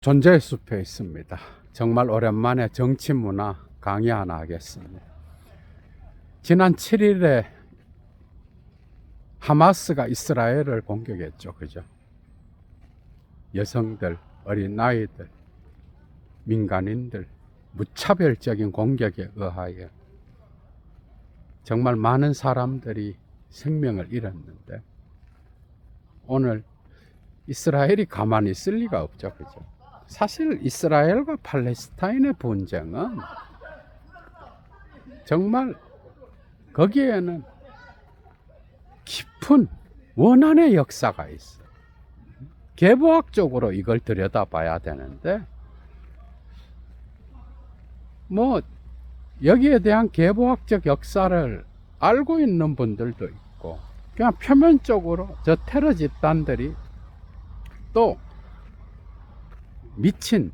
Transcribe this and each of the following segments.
존재의 숲에 있습니다. 정말 오랜만에 정치 문화 강의 하나 하겠습니다. 지난 7일에 하마스가 이스라엘을 공격했죠. 그죠? 여성들, 어린아이들, 민간인들, 무차별적인 공격에 의하여 정말 많은 사람들이 생명을 잃었는데, 오늘 이스라엘이 가만히 있을 리가 없죠. 그죠? 사실 이스라엘과 팔레스타인의 분쟁은 정말 거기에는 깊은 원한의 역사가 있어. 계보학적으로 이걸 들여다봐야 되는데, 뭐 여기에 대한 계보학적 역사를 알고 있는 분들도 있고, 그냥 표면적으로 저 테러 집단들이 또 미친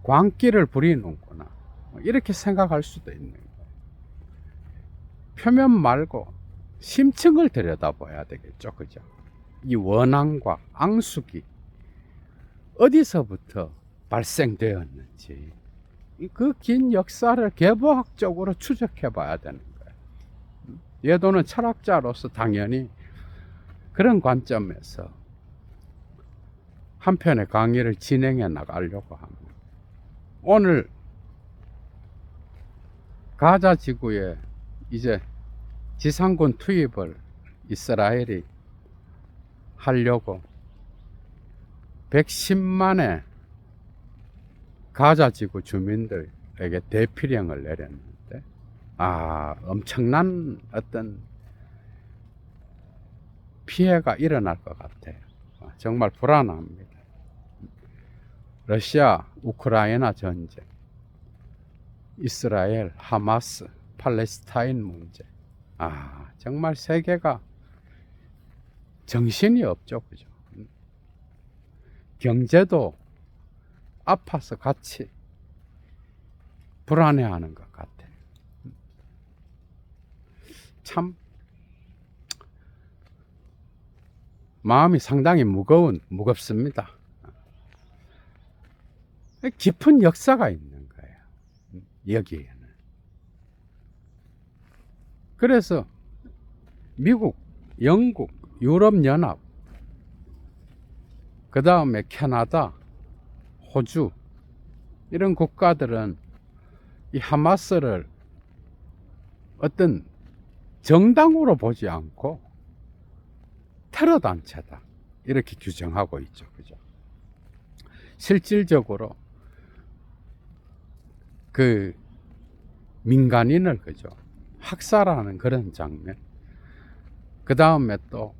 광기를 부리는구나, 이렇게 생각할 수도 있는 거예요. 표면 말고 심층을 들여다봐야 되겠죠. 그죠? 이 원한과 앙숙이 어디서부터 발생되었는지, 그 긴 역사를 계보학적으로 추적해 봐야 되는 거예요. 예도는 철학자로서 당연히 그런 관점에서 한 편의 강의를 진행해 나가려고 합니다. 오늘 가자 지구에 이제 지상군 투입을 이스라엘이 하려고 110만의 가자 지구 주민들에게 대피령을 내렸는데, 엄청난 어떤 피해가 일어날 것 같아요. 정말 불안합니다. 러시아 우크라이나 전쟁, 이스라엘 하마스 팔레스타인 문제, 정말 세계가 정신이 없죠. 그죠? 경제도 아파서 같이 불안해하는 것 같아요. 참 마음이 상당히 무겁습니다. 깊은 역사가 있는 거예요, 여기에는. 그래서 미국, 영국, 유럽연합, 그 다음에 캐나다, 호주, 이런 국가들은 이 하마스를 어떤 정당으로 보지 않고 테러 단체다, 이렇게 규정하고 있죠. 그죠? 실질적으로 그 민간인을, 그죠, 학살하는 그런 장면, 그 다음에 또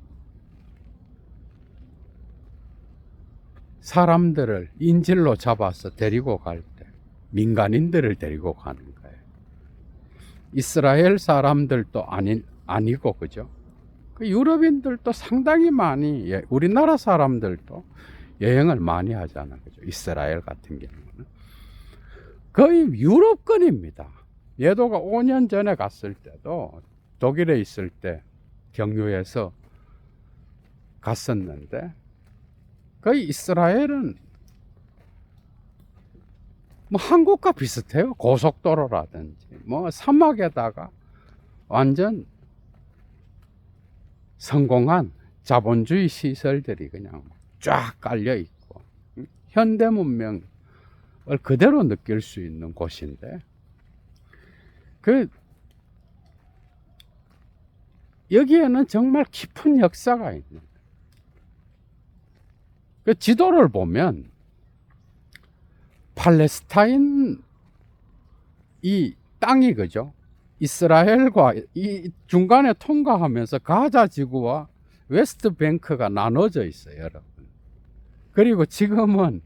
사람들을 인질로 잡아서 데리고 갈 때 민간인들을 데리고 가는 거예요. 이스라엘 사람들도 아니고, 그죠? 그 유럽인들도 상당히 많이, 우리나라 사람들도 여행을 많이 하잖아요. 그죠? 이스라엘 같은 경우는 거의 유럽권입니다. 예도가 5년 전에 갔을 때도 독일에 있을 때 경유해서 갔었는데, 거의 이스라엘은 뭐 한국과 비슷해요. 고속도로라든지 뭐 사막에다가 완전 성공한 자본주의 시설들이 그냥 쫙 깔려 있고, 현대 문명을 그대로 느낄 수 있는 곳인데, 여기에는 정말 깊은 역사가 있는, 그 지도를 보면 팔레스타인 이 땅이, 그죠, 이스라엘과 이 중간에 통과하면서 가자 지구와 웨스트 뱅크가 나눠져 있어요, 여러분. 그리고 지금은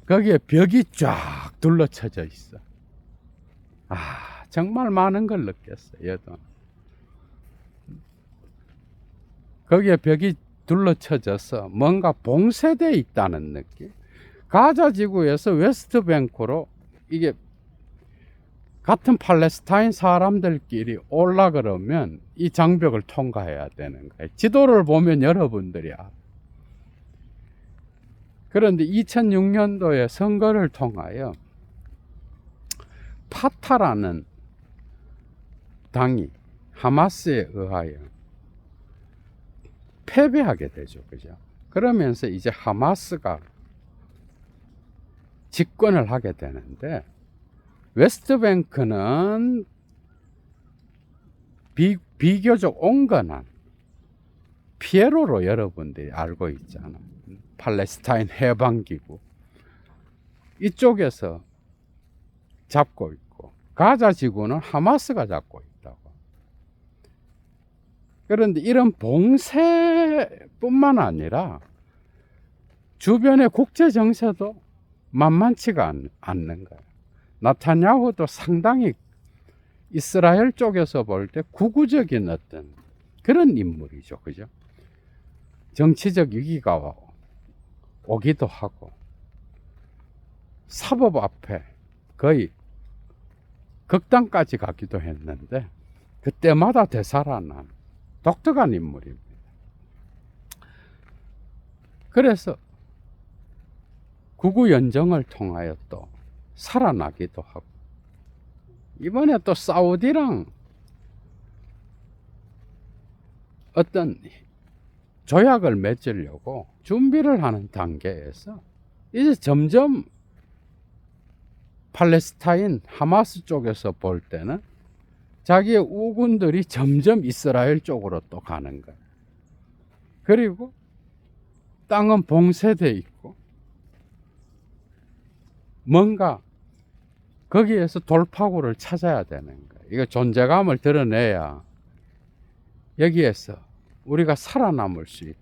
거기에 벽이 쫙 둘러쳐져 있어. 정말 많은 걸 느꼈어요, 얘도. 거기에 벽이 둘러쳐져서 뭔가 봉쇄되어 있다는 느낌. 가자 지구에서 웨스트 뱅크로 이게 같은 팔레스타인 사람들끼리 올라 그러면 이 장벽을 통과해야 되는 거예요. 지도를 보면 여러분들이 그런데 2006년도에 선거를 통하여 파타라는 당이 하마스에 의하여 패배하게 되죠. 그죠? 그러면서 이제 하마스가 집권을 하게 되는데, 웨스트뱅크는 비교적 온건한 피에로로 여러분들이 알고 있잖아. 팔레스타인 해방기구. 이쪽에서 잡고 있고, 가자 지구는 하마스가 잡고 있다고. 그런데 이런 봉쇄뿐만 아니라 주변의 국제 정세도 만만치가 않는 거예요. 나타냐후도 상당히 이스라엘 쪽에서 볼 때 구구적인 어떤 그런 인물이죠. 그죠? 정치적 위기가 오기도 하고, 사법 앞에 거의 극단까지 가기도 했는데, 그때마다 되살아난 독특한 인물입니다. 그래서 구구연정을 통하여 또 살아나기도 하고, 이번에 또 사우디랑 어떤 조약을 맺으려고 준비를 하는 단계에서 이제 점점 팔레스타인 하마스 쪽에서 볼 때는 자기의 우군들이 점점 이스라엘 쪽으로 또 가는 거예요. 그리고 땅은 봉쇄되어 있고, 뭔가 거기에서 돌파구를 찾아야 되는 거예요. 이거 존재감을 드러내야 여기에서 우리가 살아남을 수 있다.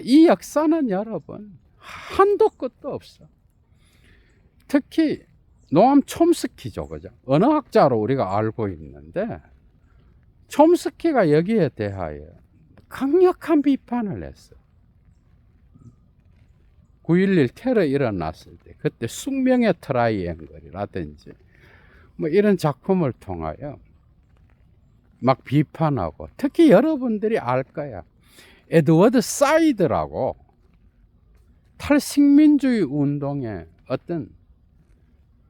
이 역사는 여러분 한도 끝도 없어. 특히 노암 촘스키죠, 그죠? 언어학자로 우리가 알고 있는데, 촘스키가 여기에 대하여 강력한 비판을 했어. 9.11 테러 일어났을 때, 그때 숙명의 트라이앵글이라든지 뭐 이런 작품을 통하여 막 비판하고, 특히 여러분들이 알 거야. 에드워드 사이드라고 탈식민주의 운동의 어떤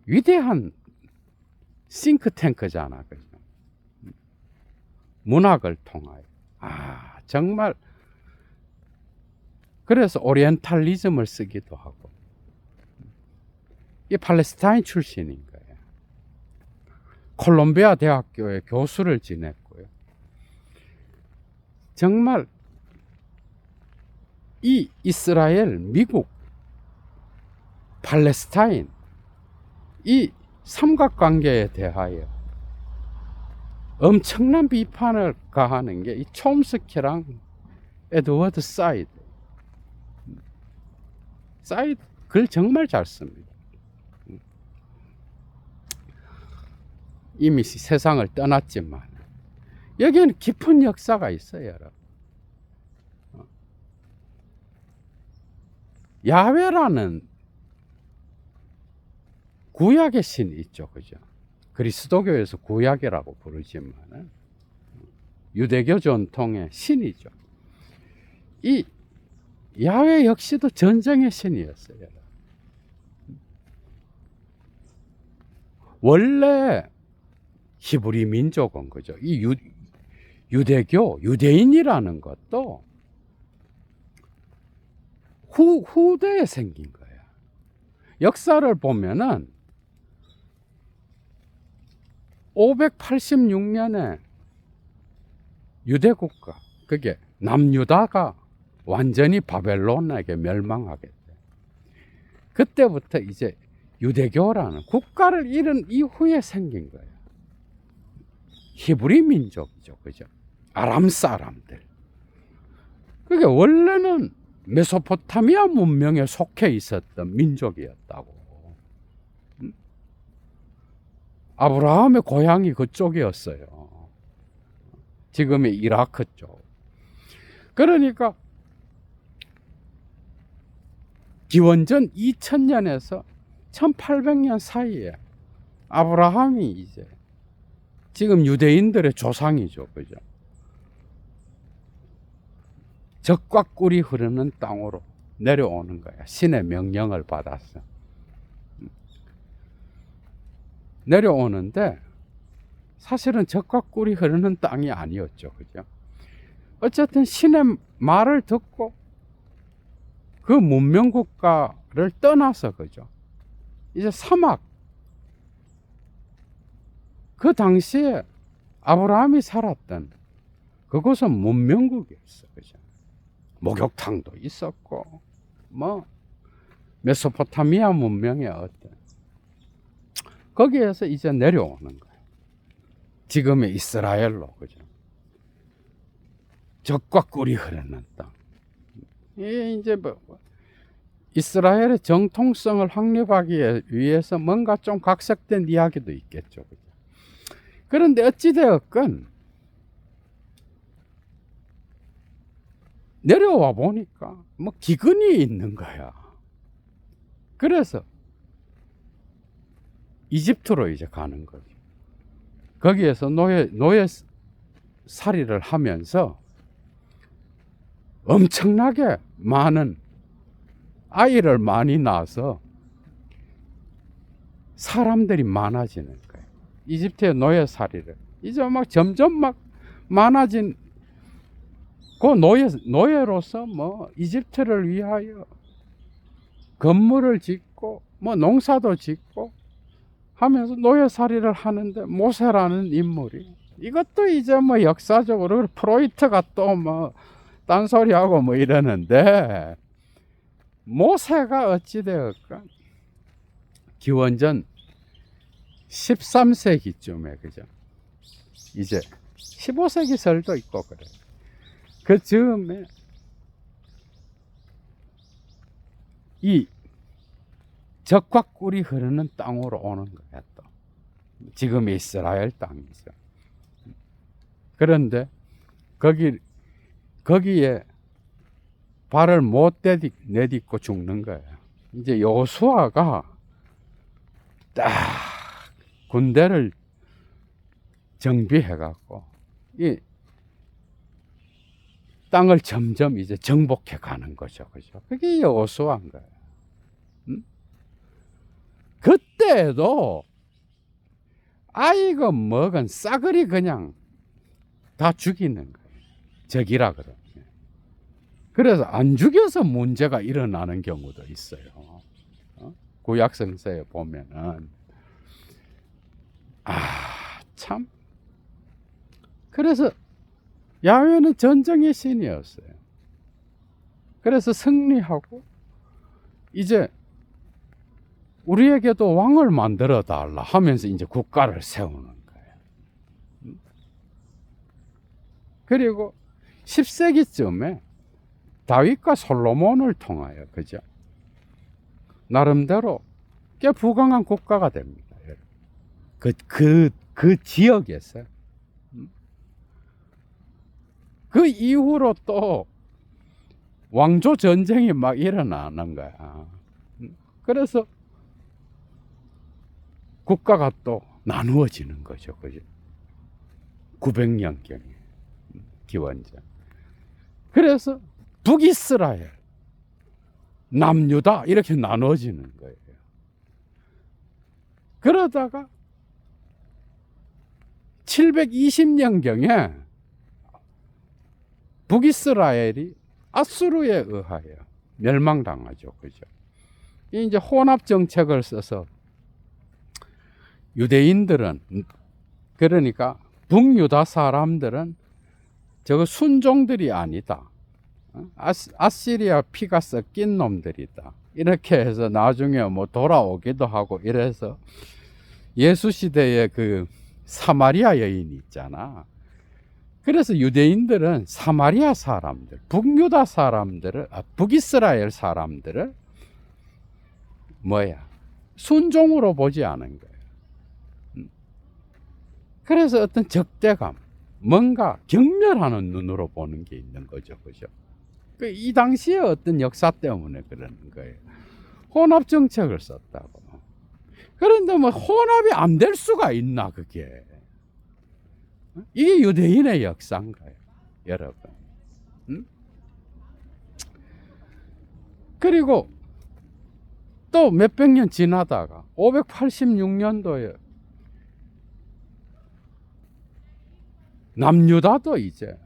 위대한 싱크탱크잖아. 그죠? 문학을 통하여. 정말. 그래서 오리엔탈리즘을 쓰기도 하고. 이 팔레스타인 출신인 거예요. 콜롬비아 대학교의 교수를 지냈고요. 정말 이 이스라엘, 미국, 팔레스타인 이 삼각관계에 대하여 엄청난 비판을 가하는 게 이 촘스키랑 에드워드 사이드 글 정말 잘 씁니다. 이미 세상을 떠났지만 여기는 깊은 역사가 있어요, 여러분. 야훼라는 구약의 신이 있죠, 그죠? 그리스도교에서 구약이라고 부르지만 유대교 전통의 신이죠. 이 야훼 역시도 전쟁의 신이었어요. 원래 히브리 민족은 그죠? 이 유대교, 유대인이라는 것도 후대에 생긴 거예요. 역사를 보면은 586년에 유대국가, 그게 남유다가 완전히 바벨론에게 멸망하게 돼. 그때부터 이제 유대교라는 국가를 잃은 이후에 생긴 거예요. 히브리 민족이죠, 그죠? 아람 사람들. 그게 원래는 메소포타미아 문명에 속해 있었던 민족이었다고. 아브라함의 고향이 그쪽이었어요. 지금의 이라크 쪽. 그러니까 기원전 2000년에서 1800년 사이에 아브라함이 이제 지금 유대인들의 조상이죠, 그죠? 적과 꿀이 흐르는 땅으로 내려오는 거야. 신의 명령을 받았어. 내려오는데 사실은 젖과 꿀이 흐르는 땅이 아니었죠. 그죠? 어쨌든 신의 말을 듣고 그 문명국가를 떠나서, 그죠? 이제 사막, 그 당시에 아브라함이 살았던 그곳은 문명국이었어. 그죠? 목욕탕도 있었고, 뭐, 메소포타미아 문명의 어떤, 거기에서 이제 내려오는 거예요. 지금의 이스라엘로, 그죠? 젖과 꿀이 흐르는 땅. 이게 이제 뭐, 이스라엘의 정통성을 확립하기 위해서 뭔가 좀 각색된 이야기도 있겠죠. 그죠? 그런데 어찌되었건, 내려와 보니까 뭐 기근이 있는 거야. 그래서 이집트로 이제 가는 거죠. 거기에서 노예 살이를 하면서 엄청나게 많은 아이를 많이 낳아서 사람들이 많아지는 거예요. 이집트의 노예 살이를. 이제 막 점점 막 많아진 그 노예로서 뭐 이집트를 위하여 건물을 짓고 뭐 농사도 짓고 하면서 노예살이를 하는데 모세라는 인물이, 이것도 이제 뭐 역사적으로 프로이트가 또 뭐 딴소리하고 뭐 이러는데, 모세가 어찌되었건 기원전 13세기쯤에, 그죠? 이제 15세기 설도 있고 그래. 그 즈음에 이 젖과 꿀이 흐르는 땅으로 오는 거야. 또 지금의 이스라엘 땅이죠. 그런데 거기에 발을 못 내딛고 죽는 거야. 이제 여호수아가 딱 군대를 정비해 갖고 이 땅을 점점 이제 정복해 가는 거죠. 그죠? 그게 여호수아인 거예요. 그때도 아이건 뭐건 싸그리 그냥 다 죽이는 거예요. 적이라 그러면. 그래서 안 죽여서 문제가 일어나는 경우도 있어요. 구약성서에 보면은, 참. 그래서 야훼는 전쟁의 신이었어요. 그래서 승리하고 이제 우리에게도 왕을 만들어 달라 하면서 이제 국가를 세우는 거예요. 그리고 10세기쯤에 다윗과 솔로몬을 통하여, 그죠? 나름대로 꽤 부강한 국가가 됩니다. 그 지역에서. 그 이후로 또 왕조 전쟁이 막 일어나는 거야. 그래서 국가가 또 나누어지는 거죠. 그죠? 900년경에 기원전. 그래서 북이스라엘, 남유다 이렇게 나눠지는 거예요. 그러다가 720년경에 북이스라엘이 아수르에 의하여 멸망당하죠. 그죠? 이제 혼합 정책을 써서 유대인들은, 그러니까 북유다 사람들은 저거 순종들이 아니다. 아시리아 피가 섞인 놈들이다. 이렇게 해서 나중에 뭐 돌아오기도 하고 이래서 예수 시대에 그 사마리아 여인 있잖아. 그래서 유대인들은 사마리아 사람들, 북유다 사람들을, 북이스라엘 사람들을 순종으로 보지 않은 거예요. 그래서 어떤 적대감, 뭔가 경멸하는 눈으로 보는 게 있는 거죠. 그죠? 이 당시에 어떤 역사 때문에 그러는 거예요. 혼합 정책을 썼다고. 그런데 뭐 혼합이 안 될 수가 있나, 그게. 이게 유대인의 역사인가요, 여러분? 그리고 또 몇백 년 지나다가 586년도에 남유다도 이제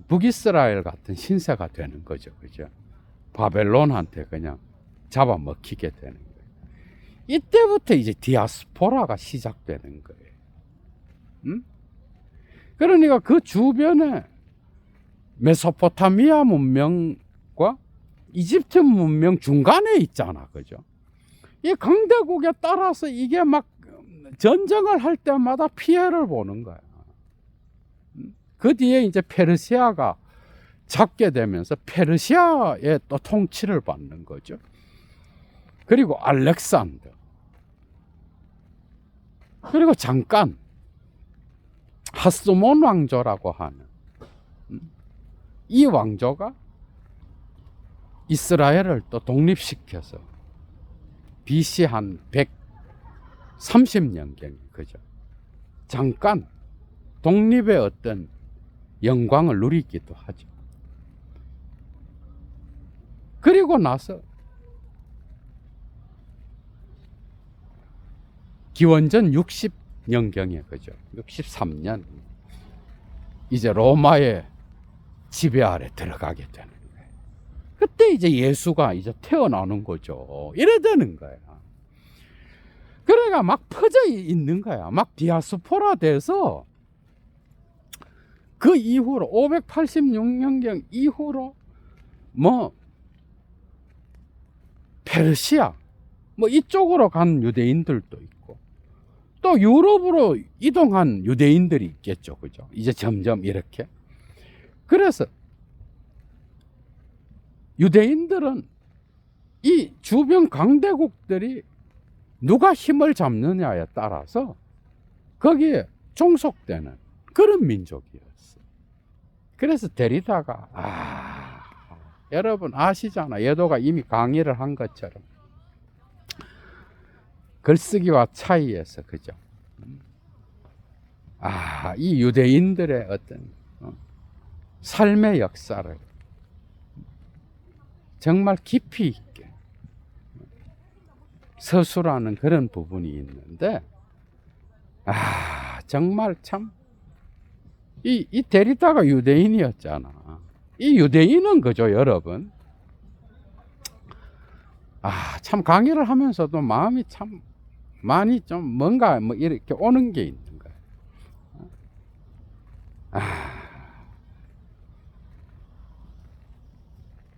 북이스라엘 같은 신세가 되는 거죠. 그죠? 바벨론한테 그냥 잡아먹히게 되는 거예요. 이때부터 이제 디아스포라가 시작되는 거예요. 그러니까 그 주변에 메소포타미아 문명과 이집트 문명 중간에 있잖아. 그죠? 이 강대국에 따라서 이게 막 전쟁을 할 때마다 피해를 보는 거야. 그 뒤에 이제 페르시아가 잡게 되면서 페르시아의 또 통치를 받는 거죠. 그리고 알렉산더. 그리고 잠깐 하스몬 왕조라고 하는 이 왕조가 이스라엘을 또 독립시켜서 BC 한 130년경에 그죠? 잠깐 독립의 어떤 영광을 누리기도 하죠. 그리고 나서 기원전 60년경에 그죠? 63년 이제 로마의 지배 아래 들어가게 되는 거예요. 그때 이제 예수가 이제 태어나는 거죠. 이래 되는 거야. 그러니까 막 퍼져 있는 거야. 막 디아스포라 돼서 그 이후로 586년경 이후로 뭐 페르시아 뭐 이쪽으로 간 유대인들도 있고 또 유럽으로 이동한 유대인들이 있겠죠. 그죠? 이제 점점 이렇게. 그래서 유대인들은 이 주변 강대국들이 누가 힘을 잡느냐에 따라서 거기에 종속되는 그런 민족이었어. 그래서 데리다가 여러분 아시잖아. 예도가 이미 강의를 한 것처럼 글쓰기와 차이에서 그죠? 이 유대인들의 어떤 삶의 역사를 정말 깊이 있게 서술하는 그런 부분이 있는데 정말 참 이 데리다가 유대인이었잖아. 이 유대인은 그죠, 여러분? 참 강의를 하면서도 마음이 참 많이 좀 뭔가 뭐 이렇게 오는 게 있는 거예요.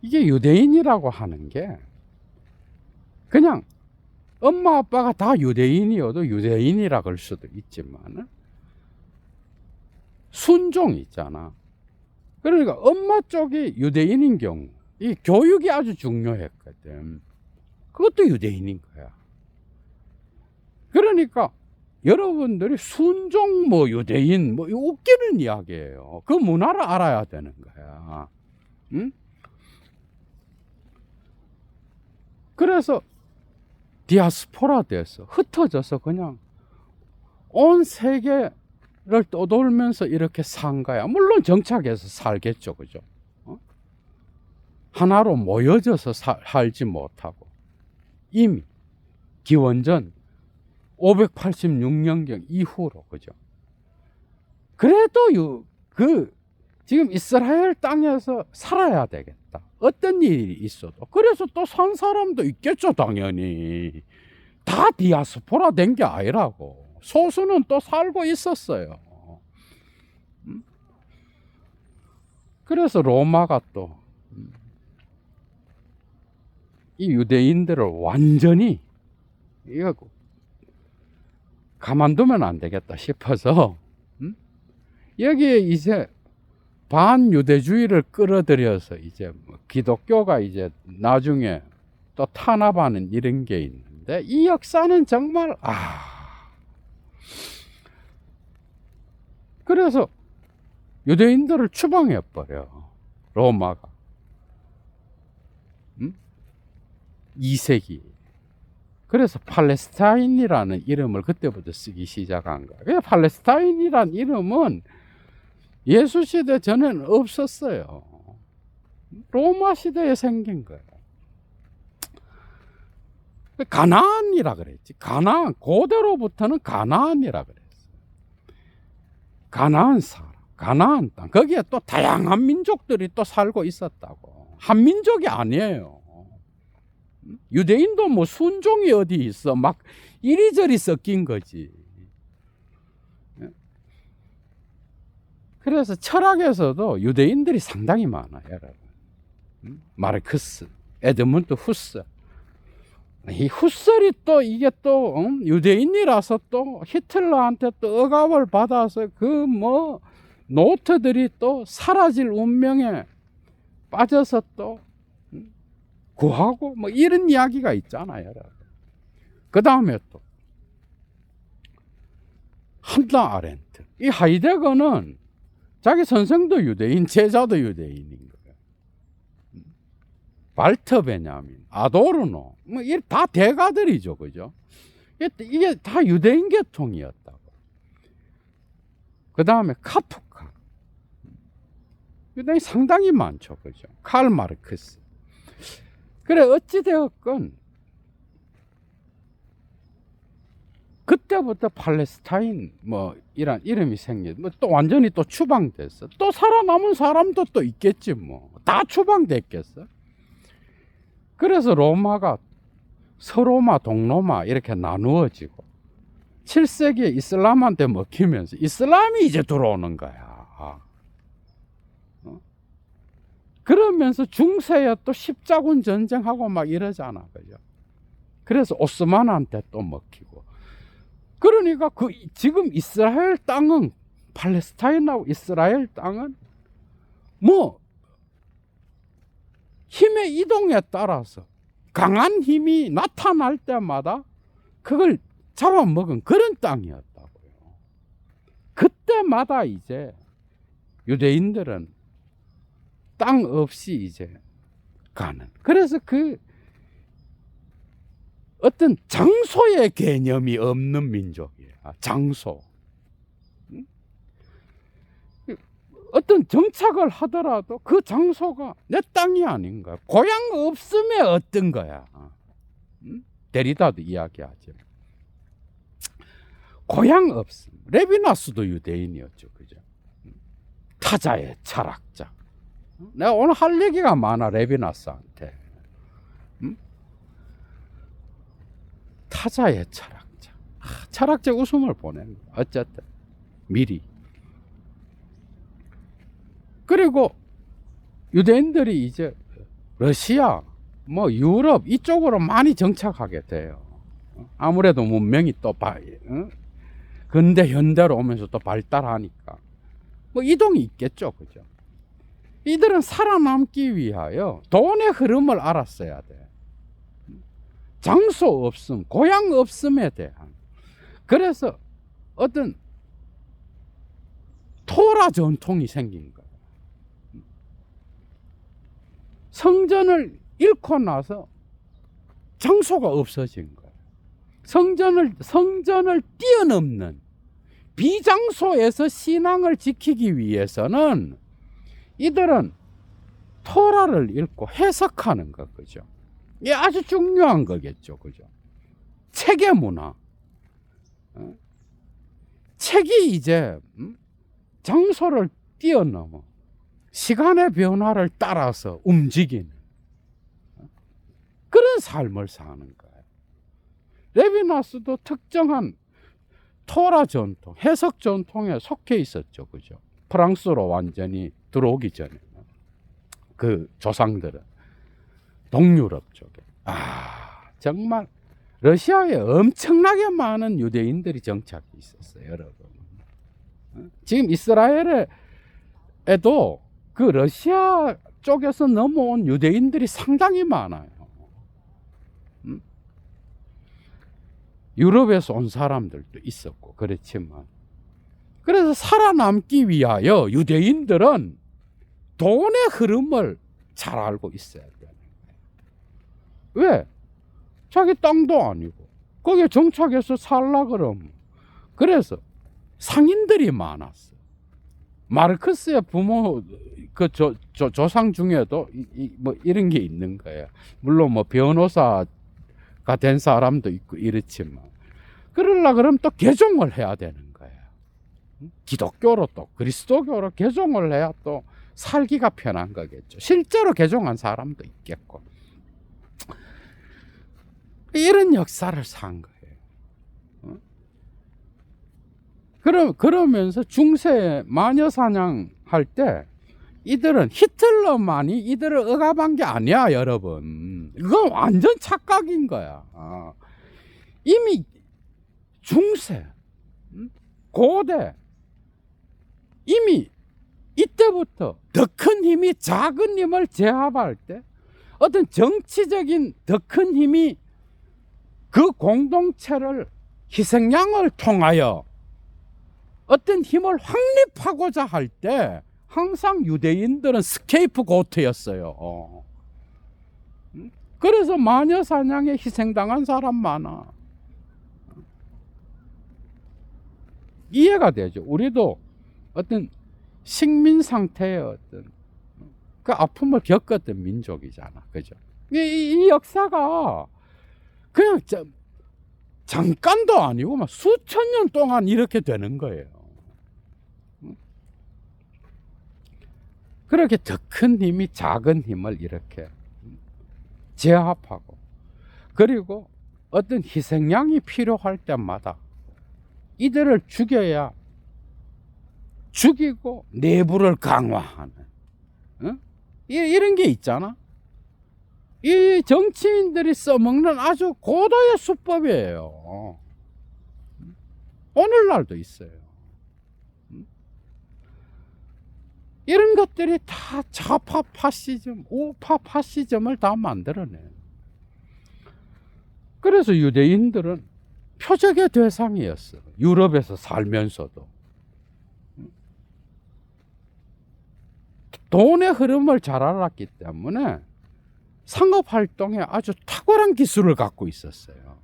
이게 유대인이라고 하는 게 그냥 엄마 아빠가 다 유대인이어도 유대인이라 그럴 수도 있지만 순종 있잖아. 그러니까 엄마 쪽이 유대인인 경우 이 교육이 아주 중요했거든. 그것도 유대인인 거야. 그러니까 여러분들이 순종 뭐 유대인 뭐 웃기는 이야기예요. 그 문화를 알아야 되는 거야. 응? 그래서 디아스포라 돼서 흩어져서 그냥 온 세계를 떠돌면서 이렇게 산 거야. 물론 정착해서 살겠죠. 그죠? 하나로 모여져서 살지 못하고 이미 기원전 586년경 이후로 그죠? 그래도 지금 이스라엘 땅에서 살아야 되겠다. 어떤 일이 있어도. 그래서 또 산 사람도 있겠죠, 당연히. 다 디아스포라 된 게 아니라고. 소수는 또 살고 있었어요. 그래서 로마가 또 이 유대인들을 완전히 이거 가만두면 안 되겠다 싶어서 여기에 이제 반유대주의를 끌어들여서 이제 기독교가 이제 나중에 또 탄압하는 이런 게 있는데 이 역사는 정말 그래서 유대인들을 추방해 버려 로마가 2세기. 그래서 팔레스타인이라는 이름을 그때부터 쓰기 시작한 거야. 팔레스타인이라는 이름은 예수 시대 전에는 없었어요. 로마 시대에 생긴 거예요. 가나안이라 그랬지. 가나안, 고대로부터는 가나안이라 그랬어. 가나안 사람, 가나안 땅. 거기에 또 다양한 민족들이 또 살고 있었다고. 한 민족이 아니에요. 유대인도 뭐 순종이 어디 있어. 막 이리저리 섞인 거지. 그래서 철학에서도 유대인들이 상당히 많아요, 여러분. 마르크스, 에드문드 후설. 이 후설이 또 이게 또 유대인이라서 또 히틀러한테 또 억압을 받아서 그 뭐 노트들이 또 사라질 운명에 빠져서 또 구하고 뭐 이런 이야기가 있잖아요, 여러분. 그 다음에 또 한나 아렌트. 이 하이데거는 자기 선생도 유대인, 제자도 유대인인 거예요. 발터 베냐민, 아도르노, 뭐 다 대가들이죠, 그죠? 이게 다 유대인 계통이었다고. 그 다음에 카프카, 유대인 상당히 많죠, 그죠? 칼 마르크스. 그래 어찌 되었건 그때부터 팔레스타인 뭐 이런 이름이 생겨. 뭐 또 완전히 또 추방됐어. 또 살아남은 사람도 또 있겠지 뭐. 다 추방됐겠어. 그래서 로마가 서로마, 동로마 이렇게 나누어지고 7세기에 이슬람한테 먹히면서 이슬람이 이제 들어오는 거야. 그러면서 중세에 또 십자군 전쟁하고 막 이러잖아, 그죠? 그래서 오스만한테 또 먹히고. 그러니까 그 지금 이스라엘 땅은, 팔레스타인하고 이스라엘 땅은 뭐 힘의 이동에 따라서 강한 힘이 나타날 때마다 그걸 잡아먹은 그런 땅이었다고요. 그때마다 이제 유대인들은 땅 없이 이제 가는. 그래서 그 어떤 장소의 개념이 없는 민족이에요. 장소. 어떤 정착을 하더라도 그 장소가 내 땅이 아닌 거야. 고향 없음에 어떤 거야. 데리다도 이야기하죠. 고향 없음. 레비나스도 유대인이었죠, 그죠? 타자의 철학자. 내가 오늘 할 얘기가 많아, 레비나스한테. 타자의 철학자. 철학자 웃음을 보내는 거야. 어쨌든 미리. 그리고 유대인들이 이제 러시아, 뭐 유럽 이쪽으로 많이 정착하게 돼요. 아무래도 문명이 또 근대 현대로 오면서 또 발달하니까 뭐 이동이 있겠죠, 그죠? 이들은 살아남기 위하여 돈의 흐름을 알았어야 돼. 장소 없음, 고향 없음에 대한. 그래서 어떤 토라 전통이 생긴 거예요. 성전을 잃고 나서 장소가 없어진 거예요. 성전을 뛰어넘는 비장소에서 신앙을 지키기 위해서는 이들은 토라를 읽고 해석하는 것, 그죠? 이게 아주 중요한 거겠죠, 그죠? 책의 문화. 책이 이제 장소를 뛰어넘어 시간의 변화를 따라서 움직이는 그런 삶을 사는 거예요. 레비나스도 특정한 토라 전통, 해석 전통에 속해 있었죠, 그죠? 프랑스로 완전히 들어오기 전에 그 조상들은 동유럽 쪽에 정말 러시아에 엄청나게 많은 유대인들이 정착이 있었어요, 여러분. 지금 이스라엘에도 그 러시아 쪽에서 넘어온 유대인들이 상당히 많아요. 유럽에서 온 사람들도 있었고 그렇지만, 그래서 살아남기 위하여 유대인들은 돈의 흐름을 잘 알고 있어야 돼요. 왜? 자기 땅도 아니고 거기에 정착해서 살라 그러면. 그래서 상인들이 많았어. 마르크스의 부모 그 조상 중에도 뭐 이런 게 있는 거예요. 물론 뭐 변호사가 된 사람도 있고 이렇지만 그러려 그러면 또 개종을 해야 되는 거예요. 기독교로 또 그리스도교로 개종을 해야 또 살기가 편한 거겠죠. 실제로 개종한 사람도 있겠고 이런 역사를 산 거예요. 그러면서 중세 마녀 사냥할 때 이들은 히틀러만이 이들을 억압한 게 아니야, 여러분. 이건 완전 착각인 거야. 이미 중세, 고대, 이미 이때부터 더 큰 힘이 작은 힘을 제압할 때 어떤 정치적인 더 큰 힘이 그 공동체를 희생양을 통하여 어떤 힘을 확립하고자 할 때 항상 유대인들은 스케이프 고트였어요. 그래서 마녀 사냥에 희생당한 사람 많아. 이해가 되죠. 우리도 어떤 식민 상태의 어떤 그 아픔을 겪었던 민족이잖아. 그죠? 이 역사가 그냥 잠깐도 아니고 막 수천 년 동안 이렇게 되는 거예요. 그렇게 더 큰 힘이 작은 힘을 이렇게 제압하고 그리고 어떤 희생양이 필요할 때마다 이들을 죽여야 죽이고 내부를 강화하는 이런 게 있잖아. 이 정치인들이 써먹는 아주 고도의 수법이에요. 오늘날도 있어요. 이런 것들이 다 좌파 파시즘, 우파 파시즘을 다 만들어내요. 그래서 유대인들은 표적의 대상이었어. 유럽에서 살면서도. 돈의 흐름을 잘 알았기 때문에 상업활동에 아주 탁월한 기술을 갖고 있었어요.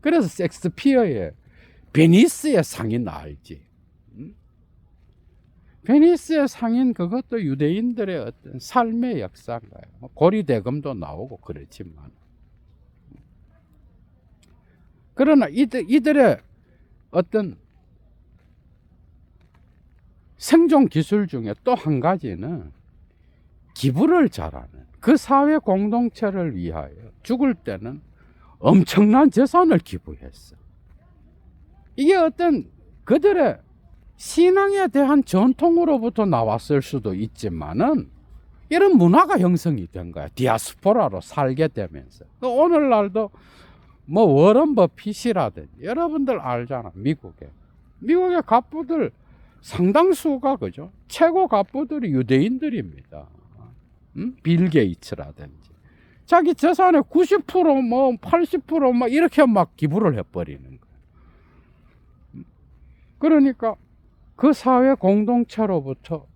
그래서 섹스피어의 베니스의 상인 알지? 베니스의 상인 그것도 유대인들의 어떤 삶의 역사인가요? 고리대금도 나오고 그렇지만 그러나 이들의 어떤 생존 기술 중에 또 한 가지는 기부를 잘하는 그 사회 공동체를 위하여 죽을 때는 엄청난 재산을 기부했어. 이게 어떤 그들의 신앙에 대한 전통으로부터 나왔을 수도 있지만은 이런 문화가 형성이 된 거야. 디아스포라로 살게 되면서. 오늘날도 뭐 워런 버핏이라든지 여러분들 알잖아. 미국의 갑부들 상당수가 그죠. 최고 갑부들이 유대인들입니다. 빌 게이츠라든지 자기 재산의 90%뭐 80%막 이렇게 막 기부를 해버리는 거예요. 그러니까 그 사회 공동체로부터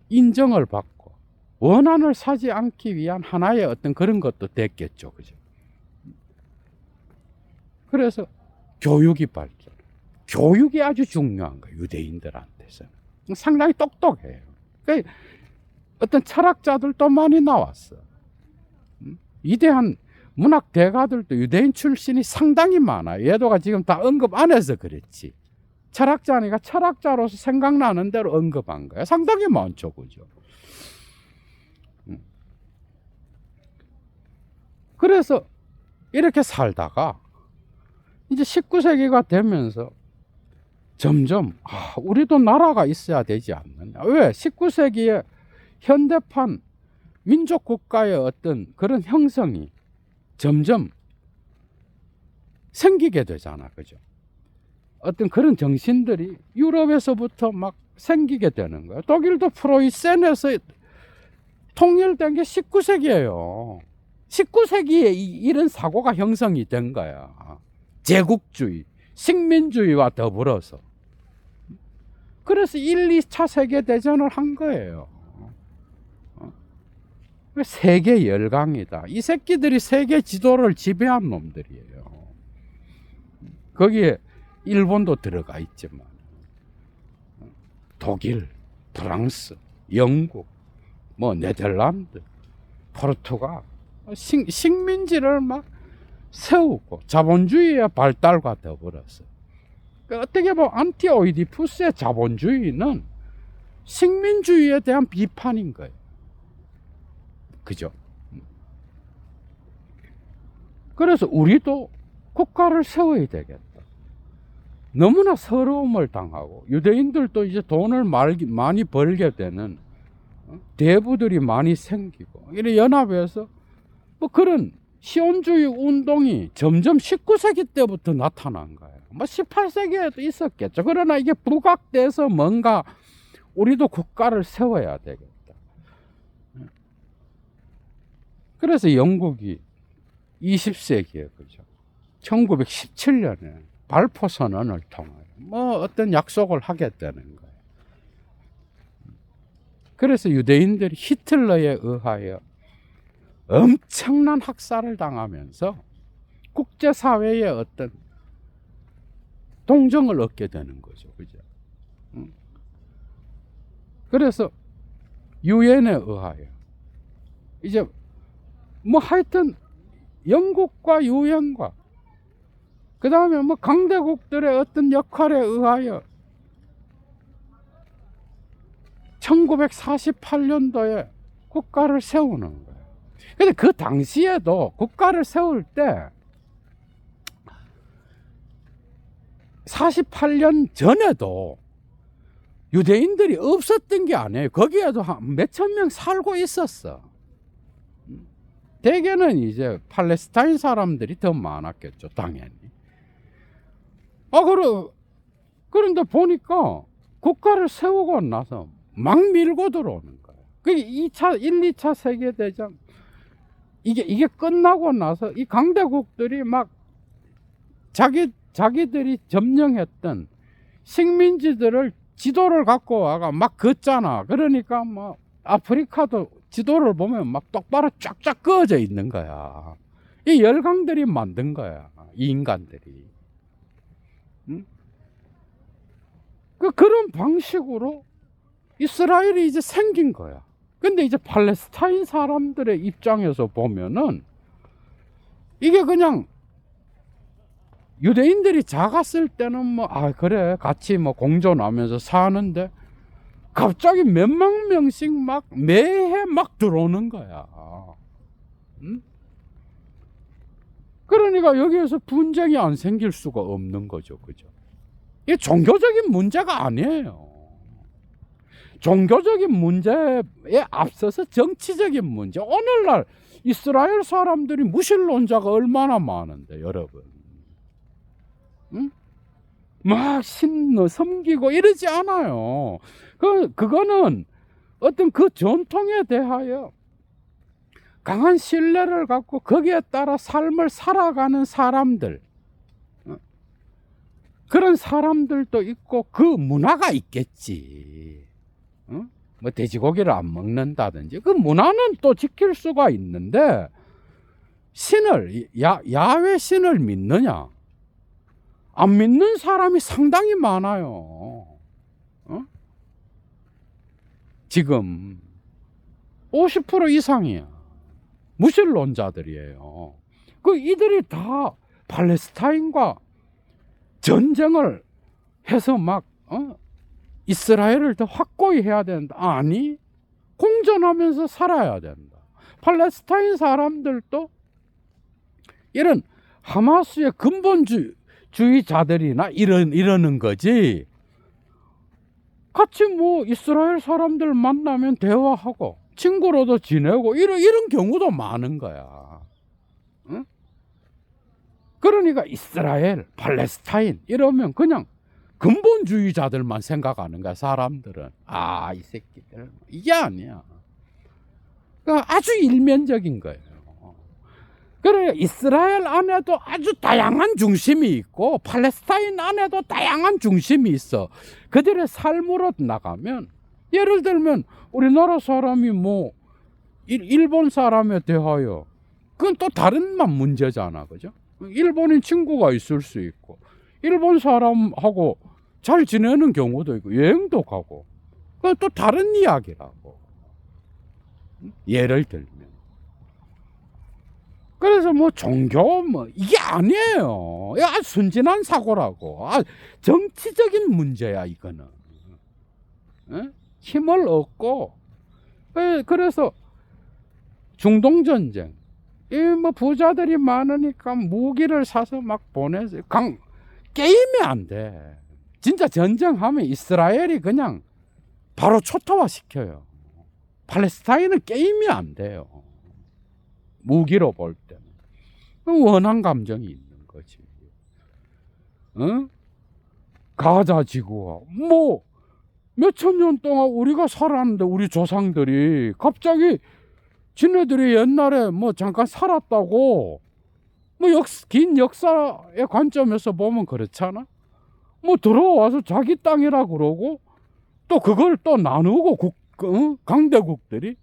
인정을 받고 원한을 사지 않기 위한 하나의 어떤 그런 것도 됐겠죠. 그죠? 그래서 교육이 발전. 교육이 아주 중요한 거예요. 유대인들한테서는. 상당히 똑똑해요. 그러니까 어떤 철학자들도 많이 나왔어. 위대한 문학 대가들도 유대인 출신이 상당히 많아요. 예도가 지금 다 언급 안 해서 그렇지. 철학자니까 철학자로서 생각나는 대로 언급한 거야. 상당히 많죠. 그죠? 그래서 이렇게 살다가 이제 19세기가 되면서 점점 우리도 나라가 있어야 되지 않느냐. 왜? 19세기에 현대판 민족 국가의 어떤 그런 형성이 점점 생기게 되잖아. 그죠? 어떤 그런 정신들이 유럽에서부터 막 생기게 되는 거예요. 독일도 프로이센에서 통일된 게 19세기예요. 19세기에 이런 사고가 형성이 된 거야. 제국주의, 식민주의와 더불어서. 그래서 1, 2차 세계대전을 한 거예요. 세계 열강이다. 이 새끼들이 세계 지도를 지배한 놈들이에요. 거기에 일본도 들어가 있지만. 독일, 프랑스, 영국, 뭐 네덜란드, 포르투갈 식민지를 막 세우고 자본주의의 발달과 더불어서 어떻게 보면 안티오이디푸스의 자본주의는 식민주의에 대한 비판인 거예요. 그죠? 그래서 우리도 국가를 세워야 되겠다. 너무나 서러움을 당하고 유대인들도 이제 돈을 많이 벌게 되는 대부들이 많이 생기고 이래 연합해서 뭐 그런 시온주의 운동이 점점 19세기 때부터 나타난 거예요. 뭐 18세기에도 있었겠죠. 그러나 이게 부각돼서 뭔가 우리도 국가를 세워야 되겠다. 그래서 영국이 20세기에 그죠. 1917년에 발포 선언을 통하여 뭐 어떤 약속을 하게 되는 거예요. 그래서 유대인들이 히틀러에 의하여 엄청난 학살을 당하면서 국제사회의 어떤 동정을 얻게 되는 거죠. 그죠? 그래서 유엔에 의하여 이제 뭐 하여튼 영국과 유엔과 그 다음에 뭐 강대국들의 어떤 역할에 의하여 1948년도에 국가를 세우는 거예요. 근데 그 당시에도 국가를 세울 때 48년 전에도 유대인들이 없었던 게 아니에요. 거기에도 한 몇천 명 살고 있었어. 대개는 이제 팔레스타인 사람들이 더 많았겠죠, 당연히. 그런데 보니까 국가를 세우고 나서 막 밀고 들어오는 거예요. 그게 1, 2차 세계대전 이게 끝나고 나서 이 강대국들이 막 자기들이 점령했던 식민지들을 지도를 갖고 와가 막 긋잖아. 그러니까 뭐 아프리카도 지도를 보면 막 똑바로 쫙쫙 그어져 있는 거야. 이 열강들이 만든 거야, 이 인간들이. 응? 그런 방식으로 이스라엘이 이제 생긴 거야. 근데 이제 팔레스타인 사람들의 입장에서 보면은 이게 그냥 유대인들이 작았을 때는 뭐 그래 같이 뭐 공존하면서 사는데 갑자기 몇만 명씩 막 매해 막 들어오는 거야. 응? 그러니까 여기에서 분쟁이 안 생길 수가 없는 거죠. 그죠? 이게 종교적인 문제가 아니에요. 종교적인 문제에 앞서서 정치적인 문제. 오늘날 이스라엘 사람들이 무신론자가 얼마나 많은데, 여러분. 응? 막 섬기고 이러지 않아요. 그거는 어떤 그 전통에 대하여 강한 신뢰를 갖고 거기에 따라 삶을 살아가는 사람들, 그런 사람들도 있고 그 문화가 있겠지. 뭐 돼지고기를 안 먹는다든지 그 문화는 또 지킬 수가 있는데 신을 야훼 신을 믿느냐? 안 믿는 사람이 상당히 많아요. 지금 50% 이상이야. 무신론자들이에요. 이들이 다 팔레스타인과 전쟁을 해서 막 이스라엘을 더 확고히 해야 된다. 아니, 공존하면서 살아야 된다. 팔레스타인 사람들도 이런 하마스의 근본주의자들이나 이러는 거지. 같이 뭐 이스라엘 사람들 만나면 대화하고 친구로도 지내고 이런 경우도 많은 거야. 응? 그러니까 이스라엘, 팔레스타인 이러면 그냥 근본주의자들만 생각하는 거야, 사람들은. 이 새끼들. 이게 아니야. 그러니까 아주 일면적인 거예요. 그래, 이스라엘 안에도 아주 다양한 중심이 있고, 팔레스타인 안에도 다양한 중심이 있어. 그들의 삶으로 나가면, 예를 들면, 우리나라 사람이 뭐, 일본 사람에 대하여, 그건 또 다른 문제잖아. 그죠? 일본인 친구가 있을 수 있고, 일본 사람하고 잘 지내는 경우도 있고 여행도 가고. 그건 또 다른 이야기라고. 예를 들면. 그래서 뭐 종교 뭐 이게 아니에요. 야, 순진한 사고라고. 정치적인 문제야 이거는. 힘을 얻고. 그래서 중동 전쟁. 이 뭐 부자들이 많으니까 무기를 사서 막 보내서 게임이 안 돼. 진짜 전쟁하면 이스라엘이 그냥 바로 초토화 시켜요. 팔레스타인은 게임이 안 돼요. 무기로 볼 때는. 원한 감정이 있는 거지. 가자 지구가 뭐 몇천 년 동안 우리가 살았는데 우리 조상들이 갑자기 지네들이 옛날에 뭐 잠깐 살았다고 뭐 긴 역사의 관점에서 보면 그렇잖아. 뭐 들어와서 자기 땅이라 그러고 또 그걸 또 나누고 강대국들이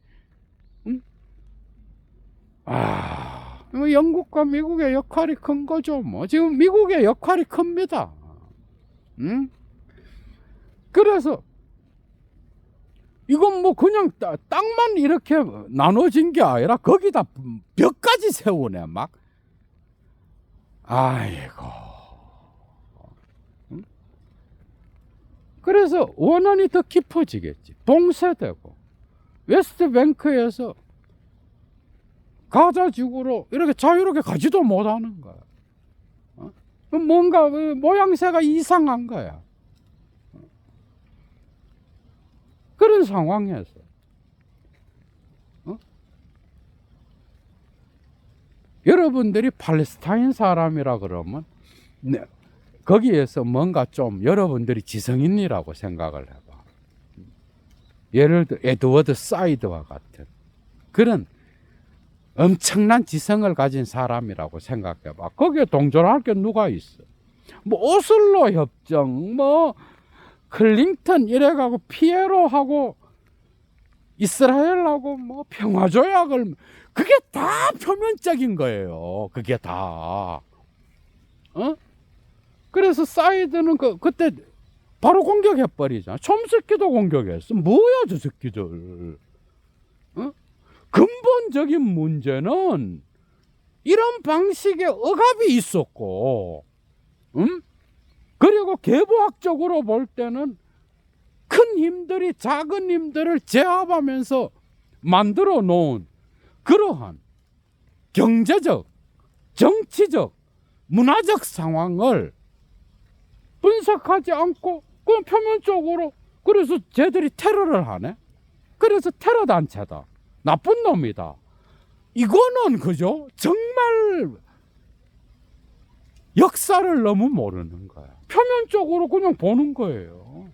뭐 영국과 미국의 역할이 큰 거죠. 뭐 지금 미국의 역할이 큽니다. 그래서 이건 뭐 그냥 땅만 이렇게 나눠진 게 아니라 거기다 벽까지 세우네 막. 아이고. 그래서 원한이 더 깊어지겠지. 봉쇄되고 웨스트뱅크에서 가자 지구로 이렇게 자유롭게 가지도 못하는 거야. 뭔가 모양새가 이상한 거야. 그런 상황에서 여러분들이 팔레스타인 사람이라 그러면 거기에서 뭔가 좀 여러분들이 지성인이라고 생각을 해봐. 예를 들어 에드워드 사이드와 같은 그런 엄청난 지성을 가진 사람이라고 생각해봐. 거기에 동조할 게 누가 있어? 뭐 오슬로 협정, 뭐 클린턴 이래가고 피에로하고 이스라엘하고 뭐 평화조약을 그게 다 표면적인 거예요. 그게 다. 그래서 사이드는 그때 바로 공격해버리잖아. 촘스키도 공격했어. 뭐야 저 새끼들. 근본적인 문제는 이런 방식의 억압이 있었고, 그리고 계보학적으로 볼 때는 큰 힘들이 작은 힘들을 제압하면서 만들어 놓은 그러한 경제적, 정치적, 문화적 상황을 분석하지 않고 그냥 표면적으로 그래서 쟤들이 테러를 하네. 그래서 테러 단체다. 나쁜 놈이다. 이거는 그죠? 정말 역사를 너무 모르는 거야. 표면적으로 그냥 보는 거예요.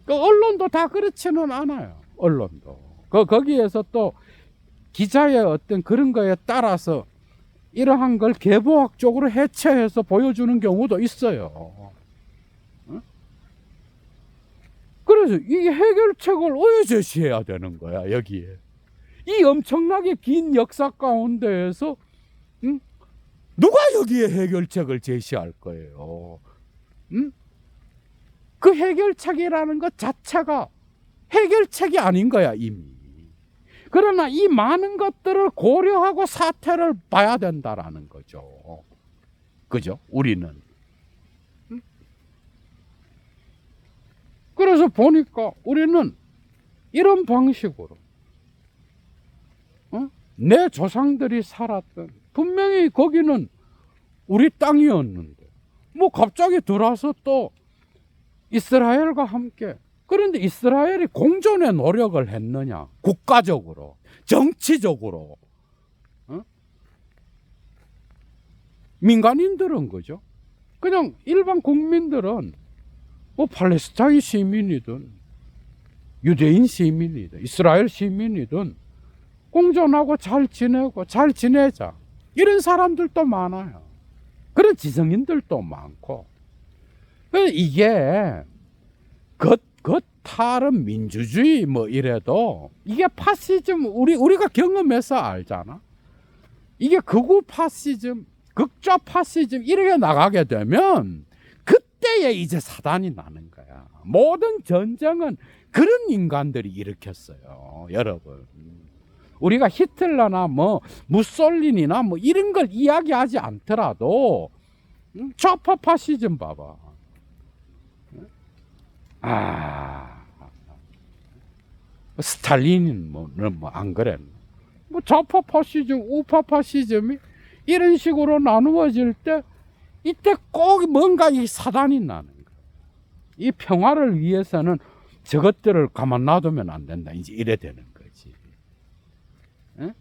그 언론도 다 그렇지는 않아요. 언론도. 거기에서 또 기자의 어떤 그런 거에 따라서 이러한 걸 계보학적으로 해체해서 보여주는 경우도 있어요. 그래서 이 해결책을 왜 제시해야 되는 거야, 여기에. 이 엄청나게 긴 역사 가운데에서 누가 여기에 해결책을 제시할 거예요? 그 해결책이라는 것 자체가 해결책이 아닌 거야, 이미. 그러나 이 많은 것들을 고려하고 사태를 봐야 된다라는 거죠. 그죠? 우리는. 그래서 보니까 우리는 이런 방식으로 내 조상들이 살았던 분명히 거기는 우리 땅이었는데 뭐 갑자기 들어와서 또 이스라엘과 함께 그런데 이스라엘이 공존의 노력을 했느냐? 국가적으로, 정치적으로. 민간인들은 그죠? 그냥 일반 국민들은 뭐 팔레스타인 시민이든 유대인 시민이든 이스라엘 시민이든 공존하고 잘 지내고 잘 지내자. 이런 사람들도 많아요. 그런 지성인들도 많고. 이게 겉탈은 민주주의 뭐 이래도 이게 파시즘 우리가 경험해서 알잖아. 이게 극우 파시즘 극좌 파시즘 이렇게 나가게 되면 그때에 이제 사단이 나는 거야. 모든 전쟁은 그런 인간들이 일으켰어요, 여러분. 우리가 히틀러나 뭐 무솔리니나 뭐 이런 걸 이야기하지 않더라도 좌파 파시즘 봐봐. 스탈린은 뭐 안 그랬나? 뭐 좌파 파시즘, 우파 파시즘이 이런 식으로 나누어질 때 이때 꼭 뭔가 이 사단이 나는 거야. 이 평화를 위해서는 저것들을 가만 놔두면 안 된다. 이제 이래 되는 거지. 에?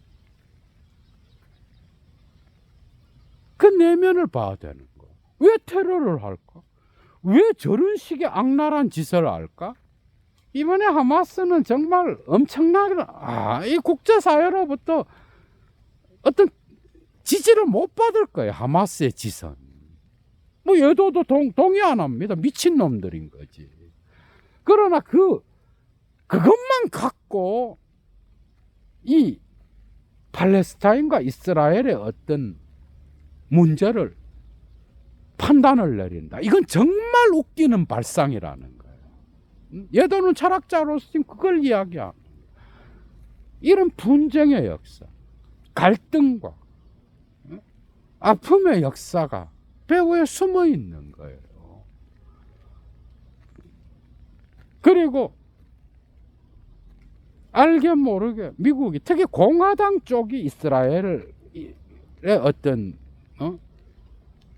그 내면을 봐야 되는 거야. 왜 테러를 할까? 왜 저런 식의 악랄한 짓을 할까? 이번에 하마스는 정말 엄청나게 이 국제사회로부터 어떤 지지를 못 받을 거예요. 하마스의 짓은. 뭐 얘도도 동의 안 합니다. 미친놈들인 거지. 그러나 그것만 갖고 이 팔레스타인과 이스라엘의 어떤 문제를 판단을 내린다. 이건 정말 웃기는 발상이라는 거예요. 얘도는 철학자로서 지금 그걸 이야기하는 거예요. 이런 분쟁의 역사, 갈등과 아픔의 역사가 배후에 숨어 있는 거예요. 그리고 알게 모르게 미국이, 특히 공화당 쪽이 이스라엘의 어떤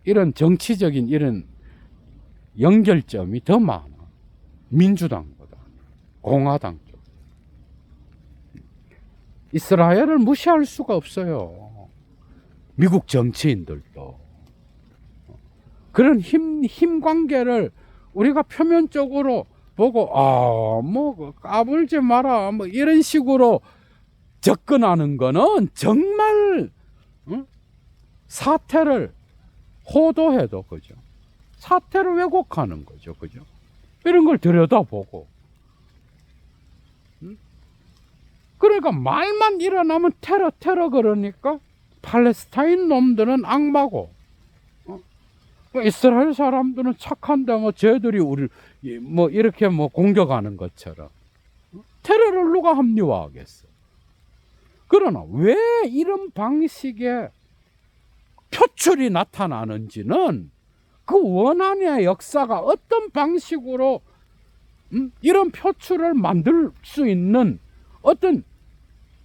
이런 정치적인 이런 연결점이 더 많아. 민주당보다 공화당 쪽. 이스라엘을 무시할 수가 없어요. 미국 정치인들도. 그런 힘 관계를 우리가 표면적으로 보고 뭐 까불지 마라 뭐 이런 식으로 접근하는 거는 정말 사태를 호도해도 그죠. 사태를 왜곡하는 거죠, 그죠. 이런 걸 들여다보고. 그러니까 말만 일어나면 테러 그러니까 팔레스타인 놈들은 악마고 이스라엘 사람들은 착한데 뭐 쟤들이 우리 뭐 이렇게 뭐 공격하는 것처럼 테러를 누가 합리화하겠어. 그러나 왜 이런 방식의 표출이 나타나는지는 그 원한의 역사가 어떤 방식으로 이런 표출을 만들 수 있는 어떤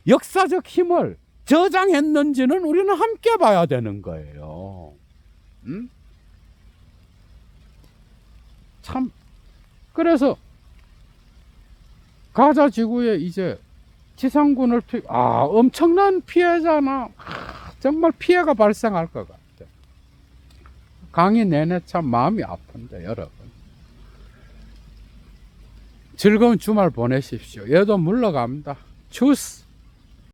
역사적 힘을 저장했는지는 우리는 함께 봐야 되는 거예요. 참, 그래서 가자 지구에 이제 지상군을 엄청난 피해잖아. 정말 피해가 발생할 것 같아. 강의 내내 참 마음이 아픈데 여러분. 즐거운 주말 보내십시오. 얘도 물러갑니다. 추스.